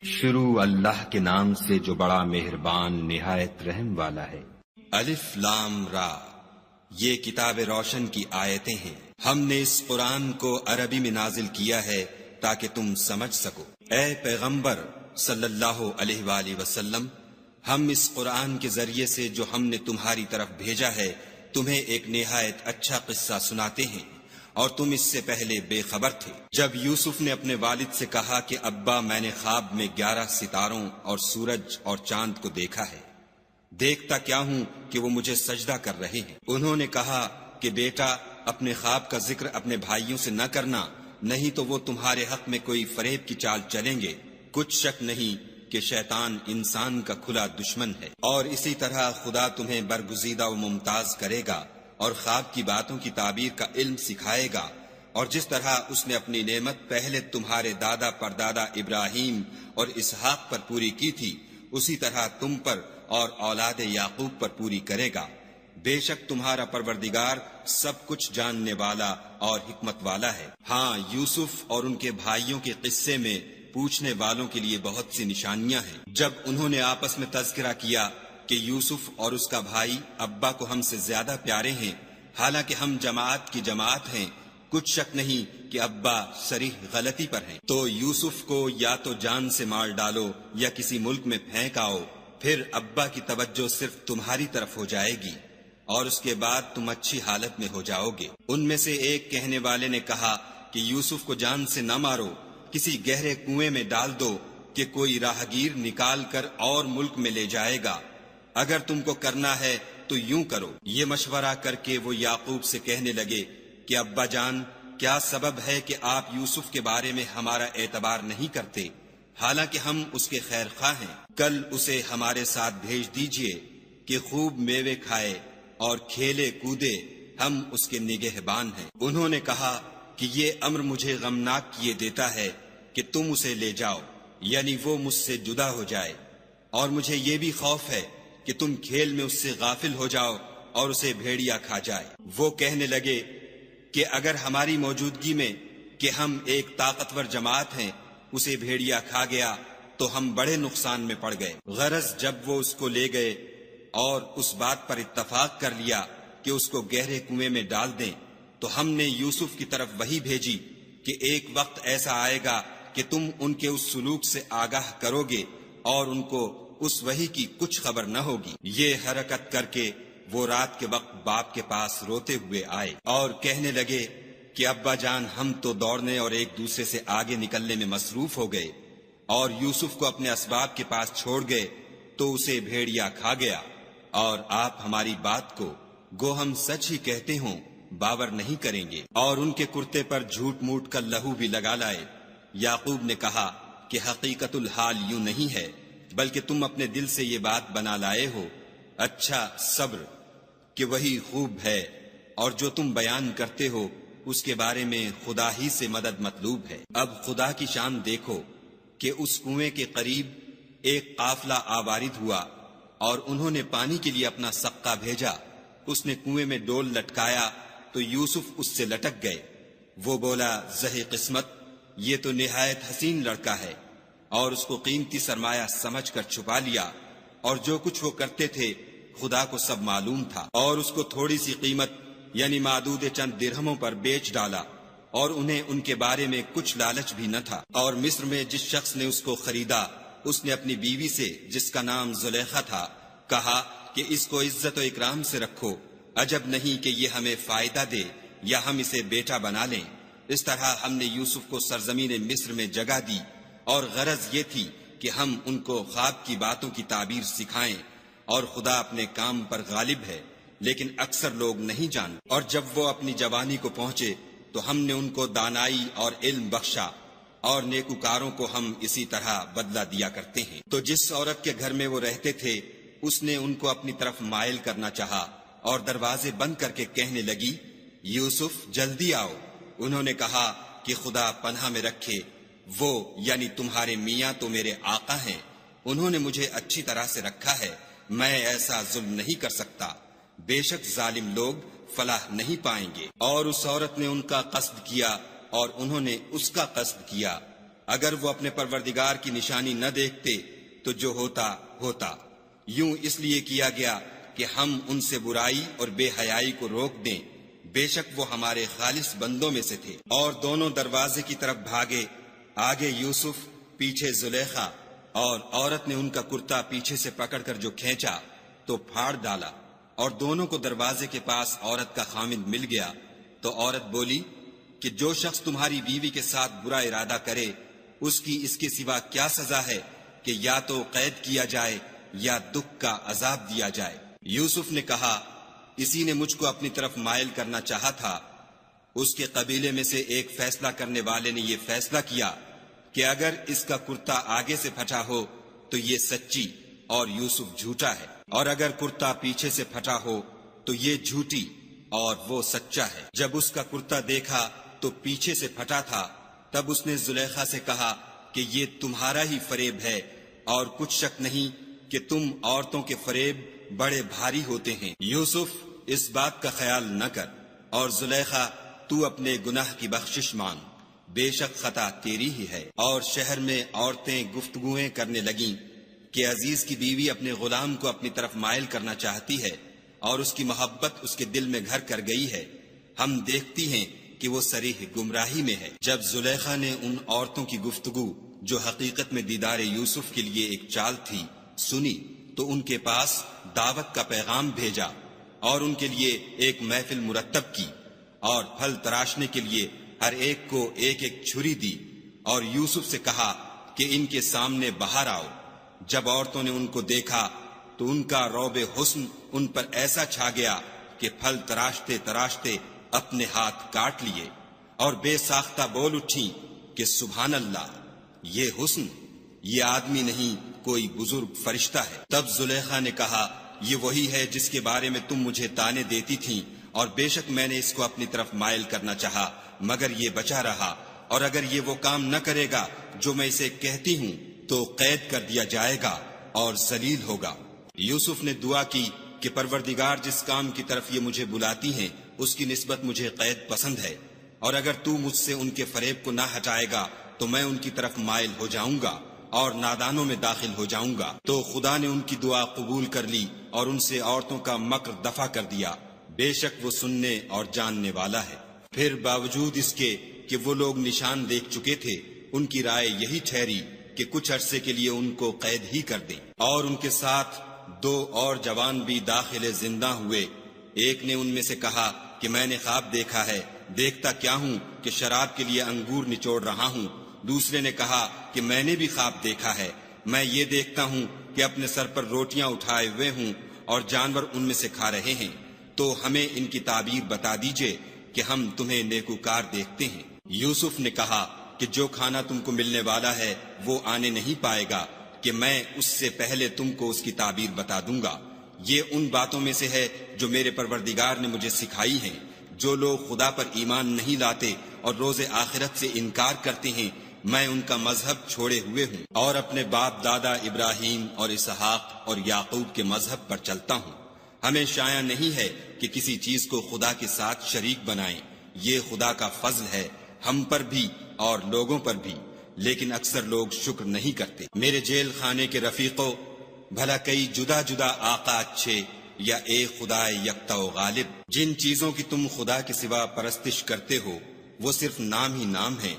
شروع اللہ کے نام سے جو بڑا مہربان نہایت رحم والا ہے۔ الف لام را، یہ کتاب روشن کی آیتیں ہیں۔ ہم نے اس قرآن کو عربی میں نازل کیا ہے تاکہ تم سمجھ سکو۔ اے پیغمبر صلی اللہ علیہ وآلہ وسلم، ہم اس قرآن کے ذریعے سے جو ہم نے تمہاری طرف بھیجا ہے تمہیں ایک نہایت اچھا قصہ سناتے ہیں، اور تم اس سے پہلے بے خبر تھے۔ جب یوسف نے اپنے والد سے کہا کہ ابا میں نے خواب میں 11 ستاروں اور سورج اور چاند کو دیکھا ہے، دیکھتا کیا ہوں کہ وہ مجھے سجدہ کر رہے ہیں۔ انہوں نے کہا کہ بیٹا اپنے خواب کا ذکر اپنے بھائیوں سے نہ کرنا، نہیں تو وہ تمہارے حق میں کوئی فریب کی چال چلیں گے۔ کچھ شک نہیں کہ شیطان انسان کا کھلا دشمن ہے، اور اسی طرح خدا تمہیں برگزیدہ و ممتاز کرے گا اور خواب کی باتوں کی تعبیر کا علم سکھائے گا، اور جس طرح اس نے اپنی نعمت پہلے تمہارے دادا پردادا ابراہیم اور اسحاق پر پوری کی تھی، اسی طرح تم پر اور اولاد یعقوب پر پوری کرے گا۔ بے شک تمہارا پروردگار سب کچھ جاننے والا اور حکمت والا ہے۔ ہاں، یوسف اور ان کے بھائیوں کے قصے میں پوچھنے والوں کے لیے بہت سی نشانیاں ہیں۔ جب انہوں نے آپس میں تذکرہ کیا کہ یوسف اور اس کا بھائی ابا کو ہم سے زیادہ پیارے ہیں، حالانکہ ہم جماعت کی جماعت ہیں، کچھ شک نہیں کہ ابا صریح غلطی پر ہیں، تو یوسف کو یا تو جان سے مار ڈالو یا کسی ملک میں پھینک آؤ، پھر ابا کی توجہ صرف تمہاری طرف ہو جائے گی اور اس کے بعد تم اچھی حالت میں ہو جاؤ گے۔ ان میں سے ایک کہنے والے نے کہا کہ یوسف کو جان سے نہ مارو، کسی گہرے کنویں میں ڈال دو کہ کوئی راہگیر نکال کر اور ملک میں لے جائے گا، اگر تم کو کرنا ہے تو یوں کرو۔ یہ مشورہ کر کے وہ یعقوب سے کہنے لگے کہ ابا جان، کیا سبب ہے کہ آپ یوسف کے بارے میں ہمارا اعتبار نہیں کرتے، حالانکہ ہم اس کے خیر خواہ ہیں؟ کل اسے ہمارے ساتھ بھیج دیجئے کہ خوب میوے کھائے اور کھیلے کودے، ہم اس کے نگہبان ہیں۔ انہوں نے کہا کہ یہ امر مجھے غمناک کیے دیتا ہے کہ تم اسے لے جاؤ، یعنی وہ مجھ سے جدا ہو جائے، اور مجھے یہ بھی خوف ہے کہ تم کھیل میں اس سے غافل ہو جاؤ اور اسے بھیڑیا کھا جائے۔ وہ کہنے لگے کہ اگر ہماری موجودگی میں کہ ہم ایک طاقتور جماعت ہیں اسے بھیڑیا کھا گیا تو ہم بڑے نقصان میں پڑ گئے۔ غرض جب وہ اس کو لے گئے اور اس بات پر اتفاق کر لیا کہ اس کو گہرے کنویں میں ڈال دیں، تو ہم نے یوسف کی طرف وحی بھیجی کہ ایک وقت ایسا آئے گا کہ تم ان کے اس سلوک سے آگاہ کرو گے اور ان کو اس وحی کی کچھ خبر نہ ہوگی۔ یہ حرکت کر کے وہ رات کے وقت باپ کے پاس روتے ہوئے آئے اور کہنے لگے کہ ابا جان، ہم تو دوڑنے اور ایک دوسرے سے آگے نکلنے میں مصروف ہو گئے اور یوسف کو اپنے اسباب کے پاس چھوڑ گئے تو اسے بھیڑیا کھا گیا، اور آپ ہماری بات کو گو ہم سچ ہی کہتے ہوں باور نہیں کریں گے، اور ان کے کرتے پر جھوٹ موٹ کا لہو بھی لگا لائے۔ یعقوب نے کہا کہ حقیقت الحال یوں نہیں ہے، بلکہ تم اپنے دل سے یہ بات بنا لائے ہو۔ اچھا، صبر کہ وہی خوب ہے، اور جو تم بیان کرتے ہو اس کے بارے میں خدا ہی سے مدد مطلوب ہے۔ اب خدا کی شان دیکھو کہ اس کنویں کے قریب ایک قافلہ آوارد ہوا اور انہوں نے پانی کے لیے اپنا سقہ بھیجا۔ اس نے کنویں میں ڈول لٹکایا تو یوسف اس سے لٹک گئے۔ وہ بولا، زہے قسمت، یہ تو نہایت حسین لڑکا ہے، اور اس کو قیمتی سرمایہ سمجھ کر چھپا لیا، اور جو کچھ وہ کرتے تھے خدا کو سب معلوم تھا، اور اس کو تھوڑی سی قیمت یعنی معدود چند درہموں پر بیچ ڈالا، اور انہیں ان کے بارے میں کچھ لالچ بھی نہ تھا۔ اور مصر میں جس شخص نے اس کو خریدا، اس نے اپنی بیوی سے جس کا نام زلیخا تھا کہا کہ اس کو عزت و اکرام سے رکھو، عجب نہیں کہ یہ ہمیں فائدہ دے یا ہم اسے بیٹا بنا لیں۔ اس طرح ہم نے یوسف کو سرزمین مصر میں جگہ دی، اور غرض یہ تھی کہ ہم ان کو خواب کی باتوں کی تعبیر سکھائیں، اور خدا اپنے کام پر غالب ہے، لیکن اکثر لوگ نہیں جانتے۔ اور جب وہ اپنی جوانی کو پہنچے تو ہم نے ان کو دانائی اور علم بخشا، اور نیکوکاروں کو ہم اسی طرح بدلہ دیا کرتے ہیں۔ تو جس عورت کے گھر میں وہ رہتے تھے اس نے ان کو اپنی طرف مائل کرنا چاہا اور دروازے بند کر کے کہنے لگی، یوسف جلدی آؤ۔ انہوں نے کہا کہ خدا پناہ میں رکھے، وہ یعنی تمہارے میاں تو میرے آقا ہیں، انہوں نے مجھے اچھی طرح سے رکھا ہے، میں ایسا ظلم نہیں کر سکتا، بے شک ظالم لوگ فلاح نہیں پائیں گے۔ اور اس عورت نے ان کا قصد کیا اور انہوں نے اس کا قصد کیا، اگر وہ اپنے پروردگار کی نشانی نہ دیکھتے تو جو ہوتا ہوتا، یوں اس لیے کیا گیا کہ ہم ان سے برائی اور بے حیائی کو روک دیں، بے شک وہ ہمارے خالص بندوں میں سے تھے۔ اور دونوں دروازے کی طرف بھاگے، آگے یوسف، پیچھے زلیخا، اور عورت نے ان کا کرتا پیچھے سے پکڑ کر جو کھینچا تو پھاڑ ڈالا، اور دونوں کو دروازے کے پاس عورت کا خامند مل گیا۔ تو عورت بولی کہ جو شخص تمہاری بیوی کے ساتھ برا ارادہ کرے، اس کی اس کے سوا کیا سزا ہے کہ یا تو قید کیا جائے یا دکھ کا عذاب دیا جائے۔ یوسف نے کہا، اسی نے مجھ کو اپنی طرف مائل کرنا چاہا تھا۔ اس کے قبیلے میں سے ایک فیصلہ کرنے والے نے یہ فیصلہ کیا کہ اگر اس کا کرتا آگے سے پھٹا ہو تو یہ سچی اور یوسف جھوٹا ہے، اور اگر کرتا پیچھے سے پھٹا ہو تو یہ جھوٹی اور وہ سچا ہے۔ جب اس کا کرتا دیکھا تو پیچھے سے پھٹا تھا، تب اس نے زلیخا سے کہا کہ یہ تمہارا ہی فریب ہے، اور کچھ شک نہیں کہ تم عورتوں کے فریب بڑے بھاری ہوتے ہیں۔ یوسف، اس بات کا خیال نہ کر، اور زلیخا، تو اپنے گناہ کی بخشش مانگ، بے شک خطا تیری ہی ہے۔ اور شہر میں عورتیں گفتگویں کرنے لگیں کہ عزیز کی بیوی اپنے غلام کو اپنی طرف مائل کرنا چاہتی ہے، اور اس کی محبت اس کے دل میں گھر کر گئی ہے، ہم دیکھتی ہیں کہ وہ صریح گمراہی میں ہے۔ جب زلیخا نے ان عورتوں کی گفتگو جو حقیقت میں دیدار یوسف کے لیے ایک چال تھی سنی، تو ان کے پاس دعوت کا پیغام بھیجا، اور ان کے لیے ایک محفل مرتب کی، اور پھل تراشنے کے لیے ہر ایک کو ایک ایک چھری دی، اور یوسف سے کہا کہ ان کے سامنے باہر آؤ۔ جب عورتوں نے ان کو دیکھا تو ان کا رعب حسن ان پر ایسا چھا گیا کہ پھل تراشتے تراشتے اپنے ہاتھ کاٹ لیے، اور بے ساختہ بول اٹھیں کہ سبحان اللہ، یہ حسن، یہ آدمی نہیں کوئی بزرگ فرشتہ ہے۔ تب زلیخا نے کہا، یہ وہی ہے جس کے بارے میں تم مجھے تانے دیتی تھیں، اور بے شک میں نے اس کو اپنی طرف مائل کرنا چاہا، مگر یہ بچا رہا، اور اگر یہ وہ کام نہ کرے گا جو میں اسے کہتی ہوں تو قید کر دیا جائے گا اور ذلیل ہوگا۔ یوسف نے دعا کی کہ پروردگار، جس کام کی طرف یہ مجھے بلاتی ہیں اس کی نسبت مجھے قید پسند ہے، اور اگر تو مجھ سے ان کے فریب کو نہ ہٹائے گا تو میں ان کی طرف مائل ہو جاؤں گا اور نادانوں میں داخل ہو جاؤں گا۔ تو خدا نے ان کی دعا قبول کر لی اور ان سے عورتوں کا مکر دفع کر دیا، بے شک وہ سننے اور جاننے والا ہے۔ پھر باوجود اس کے کہ وہ لوگ نشان دیکھ چکے تھے، ان کی رائے یہی ٹھہری کہ کچھ عرصے کے لیے ان کو قید ہی کر دیں، اور ان کے ساتھ 2 اور جوان بھی داخل زندہ ہوئے۔ ایک نے ان میں سے کہا کہ میں نے خواب دیکھا ہے، دیکھتا کیا ہوں کہ شراب کے لیے انگور نچوڑ رہا ہوں۔ دوسرے نے کہا کہ میں نے بھی خواب دیکھا ہے، میں یہ دیکھتا ہوں کہ اپنے سر پر روٹیاں اٹھائے ہوئے ہوں اور جانور ان میں سے کھا رہے ہیں، تو ہمیں ان کی تعبیر بتا دیجئے کہ ہم تمہیں نیکوکار دیکھتے ہیں۔ یوسف نے کہا کہ جو کھانا تم کو ملنے والا ہے وہ آنے نہیں پائے گا کہ میں اس سے پہلے تم کو اس کی تعبیر بتا دوں گا۔ یہ ان باتوں میں سے ہے جو میرے پروردگار نے مجھے سکھائی ہیں۔ جو لوگ خدا پر ایمان نہیں لاتے اور روز آخرت سے انکار کرتے ہیں، میں ان کا مذہب چھوڑے ہوئے ہوں اور اپنے باپ دادا ابراہیم اور اسحاق اور یعقوب کے مذہب پر چلتا ہوں۔ ہمیں شایع نہیں ہے کہ کسی چیز کو خدا کے ساتھ شریک بنائیں، یہ خدا کا فضل ہے ہم پر بھی اور لوگوں پر بھی، لیکن اکثر لوگ شکر نہیں کرتے۔ میرے جیل خانے کے رفیقوں، بھلا کئی جدا جدا آقا اچھے یا ایک خدا یکتا و غالب؟ جن چیزوں کی تم خدا کے سوا پرستش کرتے ہو وہ صرف نام ہی نام ہیں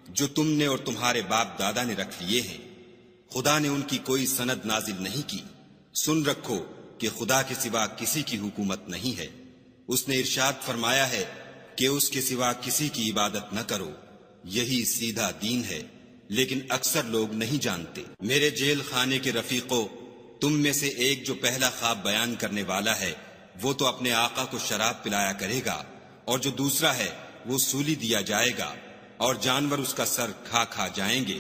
جو تم نے اور تمہارے باپ دادا نے رکھ لیے ہیں، خدا نے ان کی کوئی سند نازل نہیں کی۔ سن رکھو کہ خدا کے سوا کسی کی حکومت نہیں ہے، اس نے ارشاد فرمایا ہے کہ اس کے سوا کسی کی عبادت نہ کرو، یہی سیدھا دین ہے، لیکن اکثر لوگ نہیں جانتے۔ میرے جیل خانے کے رفیقوں، تم میں سے ایک جو پہلا خواب بیان کرنے والا ہے وہ تو اپنے آقا کو شراب پلایا کرے گا، اور جو دوسرا ہے وہ سولی دیا جائے گا اور جانور اس کا سر کھا کھا جائیں گے۔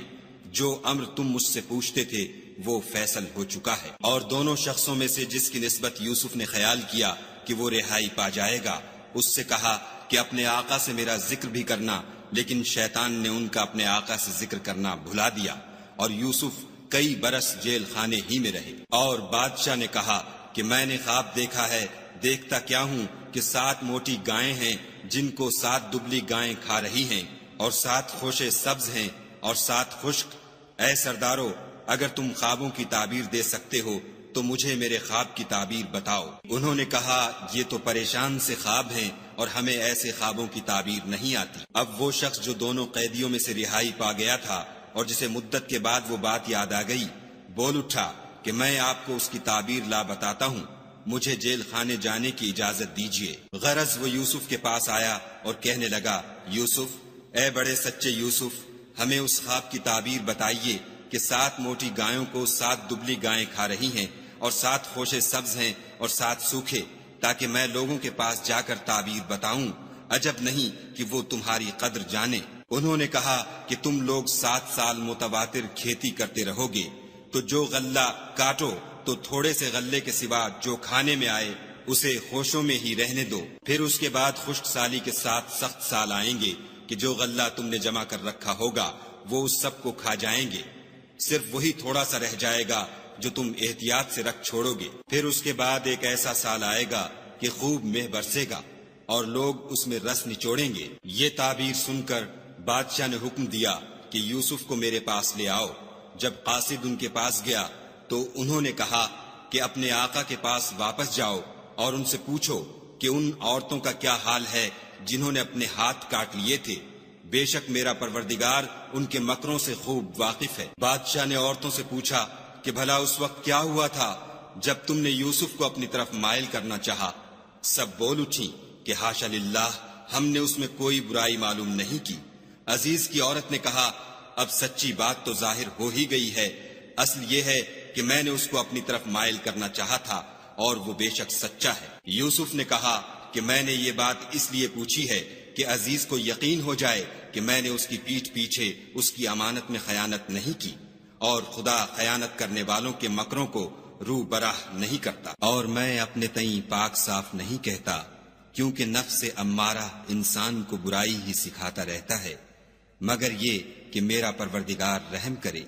جو امر تم مجھ سے پوچھتے تھے وہ فیصل ہو چکا ہے۔ اور دونوں شخصوں میں سے جس کی نسبت یوسف نے خیال کیا کہ وہ رہائی پا جائے گا، اس سے کہا کہ اپنے آقا سے میرا ذکر بھی کرنا، لیکن شیطان نے ان کا اپنے آقا سے ذکر کرنا بھلا دیا، اور یوسف کئی برس جیل خانے ہی میں رہے۔ اور بادشاہ نے کہا کہ میں نے خواب دیکھا ہے، دیکھتا کیا ہوں کہ 7 موٹی گائیں ہیں جن کو 7 دبلی گائیں کھا رہی ہیں، اور 7 خوشے سبز ہیں اور 7 خشک۔ اے سردارو، اگر تم خوابوں کی تعبیر دے سکتے ہو تو مجھے میرے خواب کی تعبیر بتاؤ۔ انہوں نے کہا یہ تو پریشان سے خواب ہیں اور ہمیں ایسے خوابوں کی تعبیر نہیں آتی۔ اب وہ شخص جو دونوں قیدیوں میں سے رہائی پا گیا تھا اور جسے مدت کے بعد وہ بات یاد آ گئی، بول اٹھا کہ میں آپ کو اس کی تعبیر لا بتاتا ہوں، مجھے جیل خانے جانے کی اجازت دیجیے۔ غرض وہ یوسف کے پاس آیا اور کہنے لگا، یوسف، اے بڑے سچے یوسف، ہمیں اس خواب کی تعبیر بتائیے کہ 7 موٹی گایوں کو 7 دبلی گائیں کھا رہی ہیں اور 7 خوشے سبز ہیں اور 7 سوکھے، تاکہ میں لوگوں کے پاس جا کر تعبیر بتاؤں، عجب نہیں کہ وہ تمہاری قدر جانے۔ انہوں نے کہا کہ تم لوگ 7 سال متواتر کھیتی کرتے رہو گے، تو جو غلہ کاٹو تو تھوڑے سے غلے کے سوا جو کھانے میں آئے اسے خوشوں میں ہی رہنے دو، پھر اس کے بعد خشک سالی کے ساتھ سخت سال آئیں گے کہ جو غلہ تم نے جمع کر رکھا ہوگا وہ اس سب کو کھا جائیں گے، صرف وہی تھوڑا سا رہ جائے گا جو تم احتیاط سے رکھ چھوڑو گے۔ پھر اس کے بعد ایک ایسا سال آئے گا کہ خوب مہ برسے گا اور لوگ اس میں رس نچوڑیں گے۔ یہ تعبیر سن کر بادشاہ نے حکم دیا کہ یوسف کو میرے پاس لے آؤ۔ جب قاصد ان کے پاس گیا تو انہوں نے کہا کہ اپنے آقا کے پاس واپس جاؤ اور ان سے پوچھو کہ ان عورتوں کا کیا حال ہے جنہوں نے اپنے ہاتھ کاٹ لیے تھے، بے شک میرا پروردگار ان کے مکروں سے خوب واقف ہے۔ بادشاہ نے عورتوں سے پوچھا کہ بھلا اس وقت کیا ہوا تھا جب تم نے یوسف کو اپنی طرف مائل کرنا چاہا؟ سب بول اٹھیں کہ حاشا للہ، ہم نے اس میں کوئی برائی معلوم نہیں کی۔ عزیز کی عورت نے کہا، اب سچی بات تو ظاہر ہو ہی گئی ہے، اصل یہ ہے کہ میں نے اس کو اپنی طرف مائل کرنا چاہا تھا اور وہ بے شک سچا ہے۔ یوسف نے کہا کہ میں نے یہ بات اس لیے پوچھی ہے کہ عزیز کو یقین ہو جائے کہ میں نے اس کی پیٹھ پیچھے اس کی امانت میں خیانت نہیں کی، اور خدا خیانت کرنے والوں کے مکروں کو رو براہ نہیں کرتا، اور میں اپنے تئیں پاک صاف نہیں کہتا، کیونکہ نفس امارہ انسان کو برائی ہی سکھاتا رہتا ہے، مگر یہ کہ میرا پروردگار رحم کرے،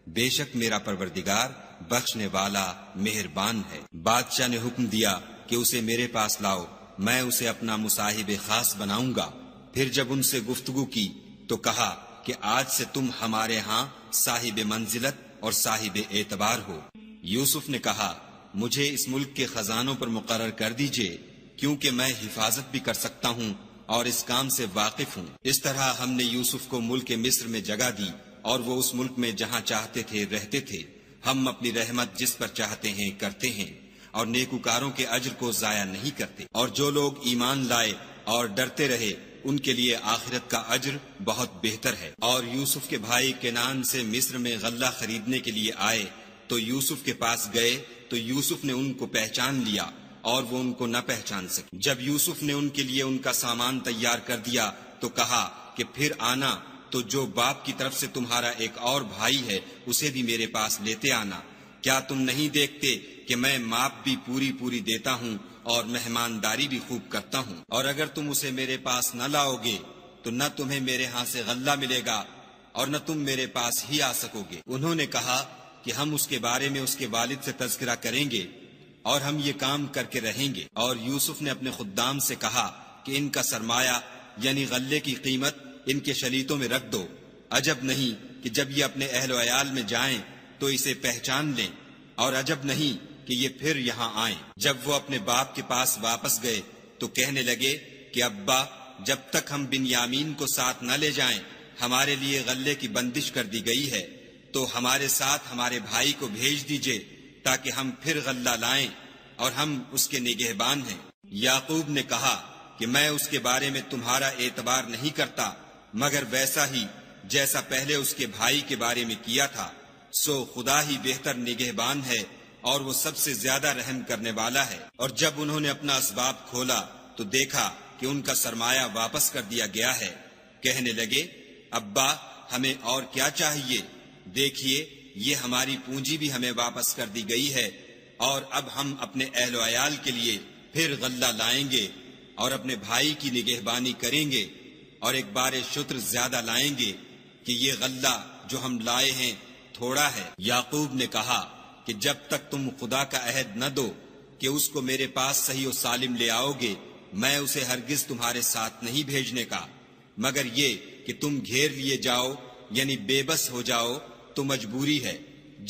بے شک میرا پروردگار بخشنے والا مہربان ہے۔ بادشاہ نے حکم دیا کہ اسے میرے پاس لاؤ، میں اسے اپنا مصاحب خاص بناؤں گا۔ پھر جب ان سے گفتگو کی تو کہا کہ آج سے تم ہمارے ہاں صاحب منزلت اور صاحب اعتبار ہو۔ یوسف نے کہا، مجھے اس ملک کے خزانوں پر مقرر کر دیجئے، کیونکہ میں حفاظت بھی کر سکتا ہوں اور اس کام سے واقف ہوں۔ اس طرح ہم نے یوسف کو ملک مصر میں جگہ دی اور وہ اس ملک میں جہاں چاہتے تھے رہتے تھے۔ ہم اپنی رحمت جس پر چاہتے ہیں کرتے ہیں اور نیکوکاروں کے اجر کو ضائع نہیں کرتے، اور جو لوگ ایمان لائے اور ڈرتے رہے ان کے لیے آخرت کا اجر بہت بہتر ہے۔ اور یوسف کے بھائی کنعان سے مصر میں غلہ خریدنے کے لیے آئے تو یوسف کے پاس گئے تو یوسف نے ان کو پہچان لیا اور وہ ان کو نہ پہچان سکے۔ جب یوسف نے ان کے لیے ان کا سامان تیار کر دیا تو کہا کہ پھر آنا تو جو باپ کی طرف سے تمہارا ایک اور بھائی ہے اسے بھی میرے پاس لیتے آنا۔ کیا تم نہیں دیکھتے کہ میں ماپ بھی پوری پوری دیتا ہوں اور مہمانداری بھی خوب کرتا ہوں؟ اور اگر تم اسے میرے پاس نہ لاؤ گے تو نہ تمہیں میرے ہاں سے غلہ ملے گا اور نہ تم میرے پاس ہی آ سکو گے۔ انہوں نے کہا کہ ہم اس کے بارے میں اس کے والد سے تذکرہ کریں گے اور ہم یہ کام کر کے رہیں گے۔ اور یوسف نے اپنے خدام سے کہا کہ ان کا سرمایہ یعنی غلے کی قیمت ان کے شلیتوں میں رکھ دو، عجب نہیں کہ جب یہ اپنے اہل و عیال میں جائیں تو اسے پہچان لیں، اور عجب نہیں کہ یہ پھر یہاں آئیں۔ جب وہ اپنے باپ کے پاس واپس گئے تو کہنے لگے کہ ابا، جب تک ہم بنیامین کو ساتھ نہ لے جائیں ہمارے لیے غلے کی بندش کر دی گئی ہے، تو ہمارے ساتھ ہمارے بھائی کو بھیج دیجئے تاکہ ہم پھر غلہ لائیں اور ہم اس کے نگہبان ہیں۔ یعقوب نے کہا کہ میں اس کے بارے میں تمہارا اعتبار نہیں کرتا مگر ویسا ہی جیسا پہلے اس کے بھائی کے بارے میں کیا تھا، سو خدا ہی بہتر نگہبان ہے اور وہ سب سے زیادہ رحم کرنے والا ہے۔ اور جب انہوں نے اپنا اسباب کھولا تو دیکھا کہ ان کا سرمایہ واپس کر دیا گیا ہے۔ کہنے لگے، ابا ہمیں اور کیا چاہیے؟ دیکھیے یہ ہماری پونجی بھی ہمیں واپس کر دی گئی ہے، اور اب ہم اپنے اہل و عیال کے لیے پھر غلہ لائیں گے اور اپنے بھائی کی نگہبانی کریں گے، اور ایک بار شتر زیادہ لائیں گے کہ یہ غلہ جو ہم لائے ہیں تھوڑا ہے۔ یعقوب نے کہا کہ جب تک تم خدا کا عہد نہ دو کہ اس کو میرے پاس صحیح و سالم لے آؤ گے، میں اسے ہرگز تمہارے ساتھ نہیں بھیجنے کا، مگر یہ کہ تم گھیر لیے جاؤ یعنی بے بس ہو جاؤ تو مجبوری ہے۔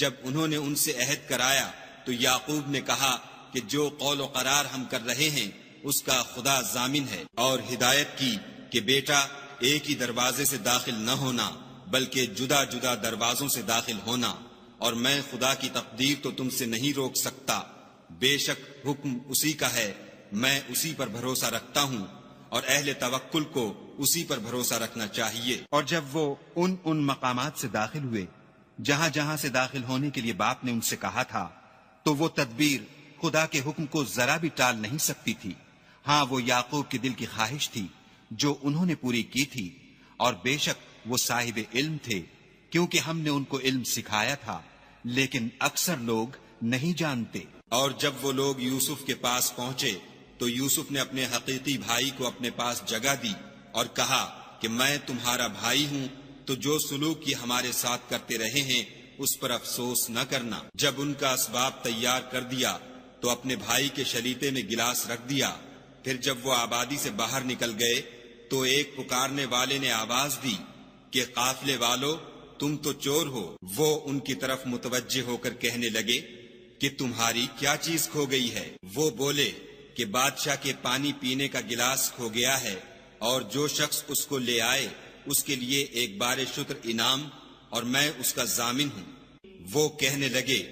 جب انہوں نے ان سے عہد کرایا تو یعقوب نے کہا کہ جو قول و قرار ہم کر رہے ہیں اس کا خدا ضامن ہے، اور ہدایت کی کہ بیٹا ایک ہی دروازے سے داخل نہ ہونا بلکہ جدا جدا دروازوں سے داخل ہونا، اور میں خدا کی تقدیر تو تم سے نہیں روک سکتا، بے شک حکم اسی کا ہے، میں اسی پر بھروسہ رکھتا ہوں، اور اہل توکل کو اسی پر بھروسہ رکھنا چاہیے۔ اور جب وہ ان مقامات سے داخل ہوئے جہاں جہاں سے داخل ہونے کے لیے باپ نے ان سے کہا تھا، تو وہ تدبیر خدا کے حکم کو ذرا بھی ٹال نہیں سکتی تھی۔ ہاں وہ یعقوب کے دل کی خواہش تھی جو انہوں نے پوری کی تھی، اور بے شک وہ صاحب علم تھے، کیونکہ ہم نے ان کو علم سکھایا تھا، لیکن اکثر لوگ نہیں جانتے۔ اور جب وہ لوگ یوسف کے پاس پہنچے تو یوسف نے اپنے حقیقی بھائی کو اپنے پاس جگہ دی اور کہا کہ میں تمہارا بھائی ہوں، تو جو سلوک یہ ہمارے ساتھ کرتے رہے ہیں اس پر افسوس نہ کرنا۔ جب ان کا اسباب تیار کر دیا تو اپنے بھائی کے شلیتے میں گلاس رکھ دیا۔ پھر جب وہ آبادی سے باہر نکل گئے تو ایک پکارنے والے نے آواز دی کہ قافلے والو تم تو چور ہو۔ وہ ان کی طرف متوجہ ہو کر کہنے لگے کہ تمہاری کیا چیز کھو گئی ہے؟ وہ بولے کہ بادشاہ کے پانی پینے کا گلاس کھو گیا ہے، اور جو شخص اس کو لے آئے اس کے لیے ایک بار شکر انعام، اور میں اس کا ضامن ہوں۔ وہ کہنے لگے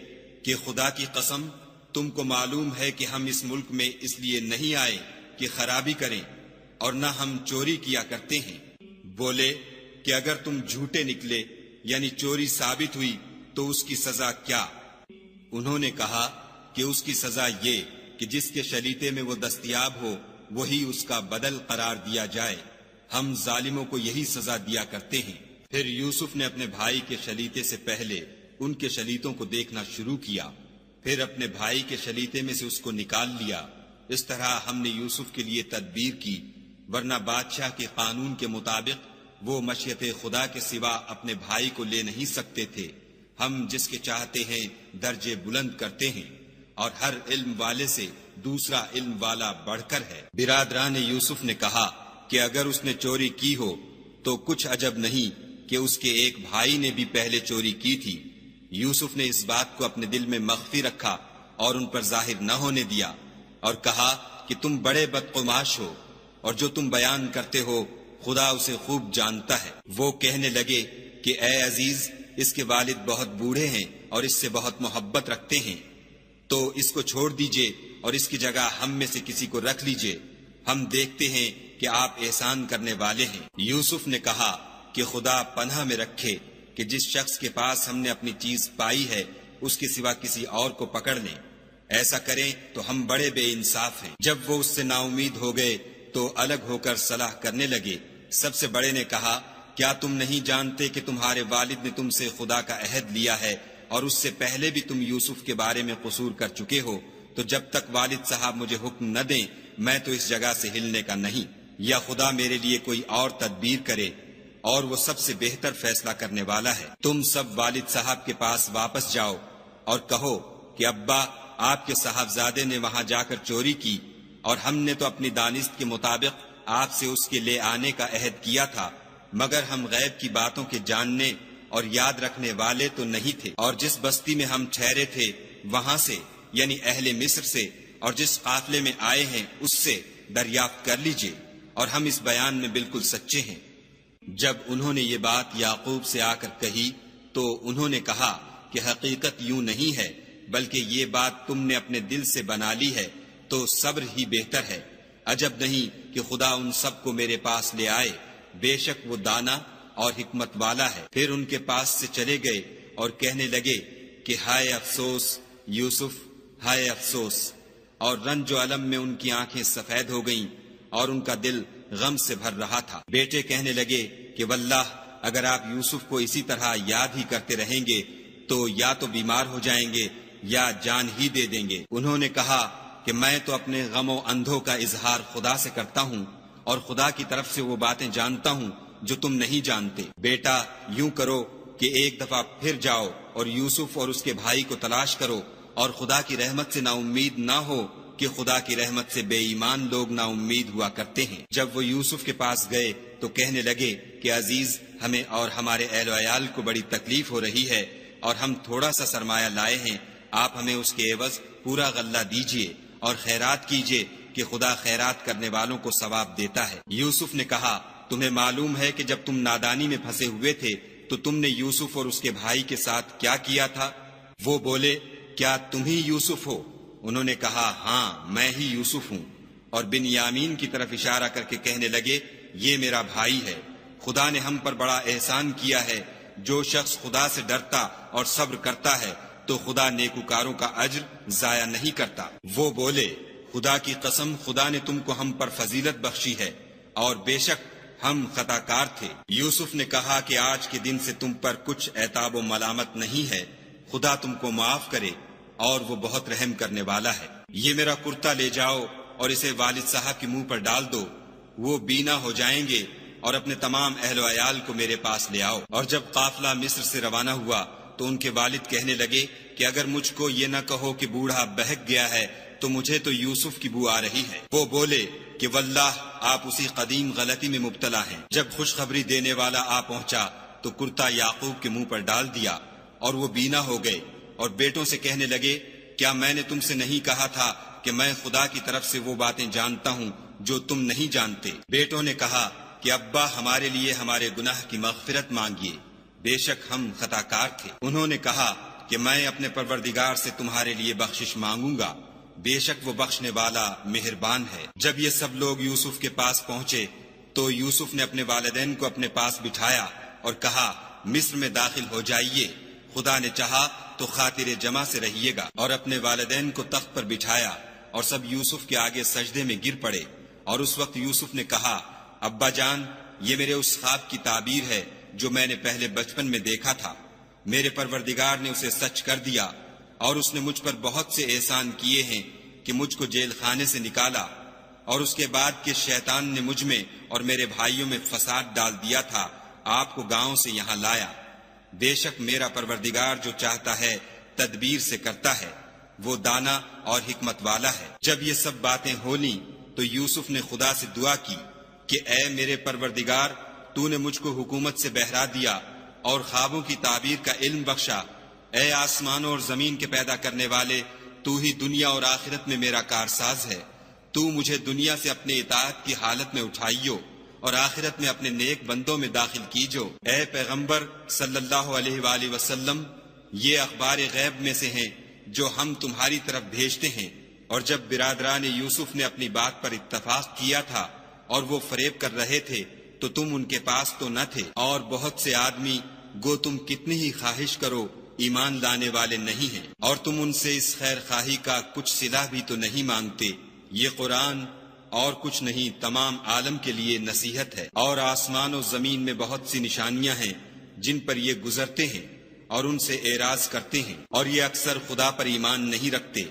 کہ خدا کی قسم تم کو معلوم ہے کہ ہم اس ملک میں اس لیے نہیں آئے کہ خرابی کریں، اور نہ ہم چوری کیا کرتے ہیں۔ بولے کہ اگر تم جھوٹے نکلے یعنی چوری ثابت ہوئی تو اس کی سزا کیا؟ انہوں نے کہا کہ اس کی سزا یہ کہ جس کے شلیتے میں وہ دستیاب ہو وہی اس کا بدل قرار دیا جائے، ہم ظالموں کو یہی سزا دیا کرتے ہیں۔ پھر یوسف نے اپنے بھائی کے شلیتے سے پہلے ان کے شلیتوں کو دیکھنا شروع کیا، پھر اپنے بھائی کے شلیتے میں سے اس کو نکال لیا۔ اس طرح ہم نے یوسف کے لیے تدبیر کی، ورنہ بادشاہ کے قانون کے مطابق وہ مشیت خدا کے سوا اپنے بھائی کو لے نہیں سکتے تھے۔ ہم جس کے چاہتے ہیں درجے بلند کرتے ہیں، اور ہر علم والے سے دوسرا علم والا بڑھ کر ہے۔ برادران یوسف نے کہا کہ اگر اس نے چوری کی ہو تو کچھ عجب نہیں کہ اس کے ایک بھائی نے بھی پہلے چوری کی تھی۔ یوسف نے اس بات کو اپنے دل میں مخفی رکھا اور ان پر ظاہر نہ ہونے دیا، اور کہا کہ تم بڑے بدقماش ہو، اور جو تم بیان کرتے ہو خدا اسے خوب جانتا ہے۔ وہ کہنے لگے کہ اے عزیز، اس کے والد بہت بوڑھے ہیں اور اس سے بہت محبت رکھتے ہیں، تو اس کو چھوڑ دیجئے اور اس کی جگہ ہم میں سے کسی کو رکھ لیجئے، ہم دیکھتے ہیں کہ آپ احسان کرنے والے ہیں۔ یوسف نے کہا کہ خدا پناہ میں رکھے کہ جس شخص کے پاس ہم نے اپنی چیز پائی ہے اس کے سوا کسی اور کو پکڑ لیں، ایسا کریں تو ہم بڑے بے انصاف ہیں۔ جب وہ اس سے نا امید ہو گئے تو الگ ہو کر صلاح کرنے لگے۔ سب سے بڑے نے کہا کیا تم نہیں جانتے کہ تمہارے والد نے تم سے خدا کا عہد لیا ہے، اور اس سے پہلے بھی تم یوسف کے بارے میں قصور کر چکے ہو، تو جب تک والد صاحب مجھے حکم نہ دیں میں تو اس جگہ سے ہلنے کا نہیں، یا خدا میرے لیے کوئی اور تدبیر کرے، اور وہ سب سے بہتر فیصلہ کرنے والا ہے۔ تم سب والد صاحب کے پاس واپس جاؤ اور کہو کہ ابا آپ کے صاحبزادے نے وہاں جا کر چوری کی، اور ہم نے تو اپنی دانست کے مطابق آپ سے اس کے لے آنے کا عہد کیا تھا، مگر ہم غیب کی باتوں کے جاننے اور یاد رکھنے والے تو نہیں تھے، اور جس بستی میں ہم ٹھہرے تھے وہاں سے یعنی اہل مصر سے، اور جس قافلے میں آئے ہیں اس سے دریافت کر لیجئے، اور ہم اس بیان میں بالکل سچے ہیں۔ جب انہوں نے یہ بات یعقوب سے آ کر کہی تو انہوں نے کہا کہ حقیقت یوں نہیں ہے، بلکہ یہ بات تم نے اپنے دل سے بنا لی ہے، تو صبر ہی بہتر ہے۔ عجب نہیں کہ خدا ان سب کو میرے پاس لے آئے، بے شک وہ دانا اور حکمت والا ہے۔ پھر ان کے پاس سے چلے گئے اور کہنے لگے کہ ہائے افسوس یوسف، ہائے افسوس، اور رنج و الم میں ان کی آنکھیں سفید ہو گئیں اور ان کا دل غم سے بھر رہا تھا۔ بیٹے کہنے لگے کہ واللہ اگر آپ یوسف کو اسی طرح یاد ہی کرتے رہیں گے تو یا تو بیمار ہو جائیں گے یا جان ہی دے دیں گے۔ انہوں نے کہا کہ میں تو اپنے غم و اندھوں کا اظہار خدا سے کرتا ہوں، اور خدا کی طرف سے وہ باتیں جانتا ہوں جو تم نہیں جانتے۔ بیٹا یوں کرو کہ ایک دفعہ پھر جاؤ اور یوسف اور اس کے بھائی کو تلاش کرو، اور خدا کی رحمت سے نا امید نہ ہو کہ خدا کی رحمت سے بے ایمان لوگ نا امید ہوا کرتے ہیں۔ جب وہ یوسف کے پاس گئے تو کہنے لگے کہ عزیز، ہمیں اور ہمارے اہل و عیال کو بڑی تکلیف ہو رہی ہے اور ہم تھوڑا سا سرمایہ لائے ہیں، آپ ہمیں اس کے عوض پورا غلہ دیجئے اور خیرات کیجئے کہ خدا خیرات کرنے والوں کو ثواب دیتا ہے۔ یوسف نے کہا، تمہیں معلوم ہے کہ جب تم نادانی میں پھنسے ہوئے تھے تو تم نے یوسف اور اس کے بھائی کے ساتھ کیا کیا تھا؟ وہ بولے، کیا تم ہی یوسف ہو؟ انہوں نے کہا، ہاں میں ہی یوسف ہوں، اور بنیامین کی طرف اشارہ کر کے کہنے لگے، یہ میرا بھائی ہے، خدا نے ہم پر بڑا احسان کیا ہے، جو شخص خدا سے ڈرتا اور صبر کرتا ہے تو خدا نیکوکاروں کا اجر ضائع نہیں کرتا۔ وہ بولے، خدا کی قسم، خدا نے تم کو ہم پر فضیلت بخشی ہے اور بے شک ہم خطا کار تھے۔ یوسف نے کہا کہ آج کے دن سے تم پر کچھ عتاب و ملامت نہیں ہے، خدا تم کو معاف کرے اور وہ بہت رحم کرنے والا ہے۔ یہ میرا کرتا لے جاؤ اور اسے والد صاحب کے منہ پر ڈال دو، وہ بینا ہو جائیں گے، اور اپنے تمام اہل و عیال کو میرے پاس لے آؤ۔ اور جب قافلہ مصر سے روانہ ہوا تو ان کے والد کہنے لگے کہ اگر مجھ کو یہ نہ کہو کہ بوڑھا بہک گیا ہے تو مجھے تو یوسف کی بو آ رہی ہے۔ وہ بولے کہ واللہ آپ اسی قدیم غلطی میں مبتلا ہیں۔ جب خوشخبری دینے والا آ پہنچا تو کرتا یعقوب کے منہ پر ڈال دیا اور وہ بینا ہو گئے، اور بیٹوں سے کہنے لگے، کیا میں نے تم سے نہیں کہا تھا کہ میں خدا کی طرف سے وہ باتیں جانتا ہوں جو تم نہیں جانتے؟ بیٹوں نے کہا کہ ابا ہمارے لیے ہمارے گناہ کی مغفرت مانگیے، بے شک ہم خطا کار تھے۔ انہوں نے کہا کہ میں اپنے پروردگار سے تمہارے لیے بخشش مانگوں گا، بے شک وہ بخشنے والا مہربان ہے۔ جب یہ سب لوگ یوسف کے پاس پہنچے تو یوسف نے اپنے والدین کو اپنے پاس بٹھایا اور کہا، مصر میں داخل ہو جائیے، خدا نے چاہا تو خاطر جمع سے رہیے گا۔ اور اپنے والدین کو تخت پر بٹھایا اور سب یوسف کے آگے سجدے میں گر پڑے، اور اس وقت یوسف نے کہا، ابا جان، یہ میرے اس خواب کی تعبیر ہے جو میں نے پہلے بچپن میں دیکھا تھا، میرے پروردگار نے اسے سچ کر دیا، اور اس نے مجھ پر بہت سے احسان کیے ہیں کہ مجھ کو جیل خانے سے نکالا، اور اس کے بعد کہ شیطان نے مجھ میں اور میرے بھائیوں میں فساد ڈال دیا تھا، آپ کو گاؤں سے یہاں لایا۔ بے شک میرا پروردگار جو چاہتا ہے تدبیر سے کرتا ہے، وہ دانا اور حکمت والا ہے۔ جب یہ سب باتیں ہو لیں تو یوسف نے خدا سے دعا کی کہ اے میرے پروردگار، تو نے مجھ کو حکومت سے بہرا دیا اور خوابوں کی تعبیر کا علم بخشا، اے آسمانوں اور زمین کے پیدا کرنے والے، تو ہی دنیا اور آخرت میں میرا کارساز ہے، تو مجھے دنیا سے اپنے اطاعت کی حالت میں اٹھائیو اور آخرت میں اپنے نیک بندوں میں داخل کیجو۔ اے پیغمبر صلی اللہ علیہ وآلہ وسلم، یہ اخبار غیب میں سے ہیں جو ہم تمہاری طرف بھیجتے ہیں۔ اور جب برادران یوسف نے اپنی بات پر اتفاق کیا تھا اور وہ فریب کر رہے تھے تو تم ان کے پاس تو نہ تھے، اور بہت سے آدمی گو تم کتنی ہی خواہش کرو ایمان لانے والے نہیں ہیں، اور تم ان سے اس خیر خواہی کا کچھ صلہ بھی تو نہیں مانگتے۔ یہ قرآن اور کچھ نہیں تمام عالم کے لیے نصیحت ہے، اور آسمان و زمین میں بہت سی نشانیاں ہیں جن پر یہ گزرتے ہیں اور ان سے اعراض کرتے ہیں، اور یہ اکثر خدا پر ایمان نہیں رکھتے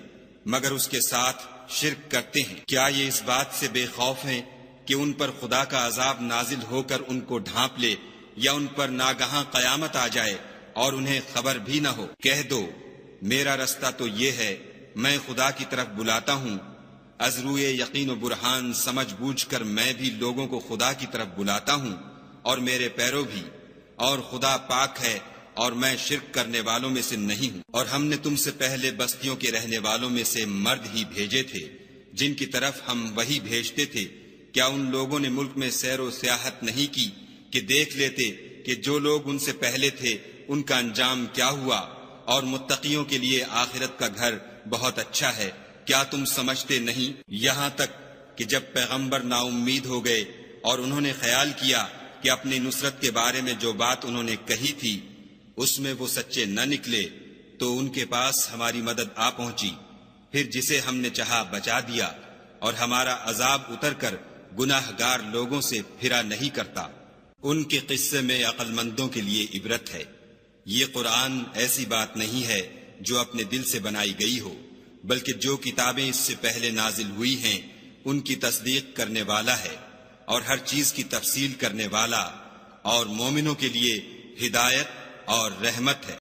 مگر اس کے ساتھ شرک کرتے ہیں۔ کیا یہ اس بات سے بے خوف ہیں کہ ان پر خدا کا عذاب نازل ہو کر ان کو ڈھانپ لے، یا ان پر ناگہاں قیامت آ جائے اور انہیں خبر بھی نہ ہو؟ کہہ دو، میرا رستہ تو یہ ہے، میں خدا کی طرف بلاتا ہوں، از روئے یقین و برہان سمجھ بوجھ کر میں بھی لوگوں کو خدا کی طرف بلاتا ہوں، اور میرے پیرو بھی، اور خدا پاک ہے اور میں شرک کرنے والوں میں سے نہیں ہوں۔ اور ہم نے تم سے پہلے بستیوں کے رہنے والوں میں سے مرد ہی بھیجے تھے جن کی طرف ہم وہی بھیجتے تھے، کیا ان لوگوں نے ملک میں سیر و سیاحت نہیں کی کہ دیکھ لیتے کہ جو لوگ ان سے پہلے تھے ان کا انجام کیا ہوا، اور متقیوں کے لیے آخرت کا گھر بہت اچھا ہے؟ کیا تم سمجھتے نہیں؟ یہاں تک کہ جب پیغمبر نا امید ہو گئے اور انہوں نے خیال کیا کہ اپنی نصرت کے بارے میں جو بات انہوں نے کہی تھی اس میں وہ سچے نہ نکلے، تو ان کے پاس ہماری مدد آ پہنچی، پھر جسے ہم نے چاہا بچا دیا، اور ہمارا عذاب اتر کر گناہ گار لوگوں سے پھرا نہیں کرتا۔ ان کے قصے میں عقل مندوں کے لیے عبرت ہے۔ یہ قرآن ایسی بات نہیں ہے جو اپنے دل سے بنائی گئی ہو، بلکہ جو کتابیں اس سے پہلے نازل ہوئی ہیں ان کی تصدیق کرنے والا ہے، اور ہر چیز کی تفصیل کرنے والا، اور مومنوں کے لیے ہدایت اور رحمت ہے۔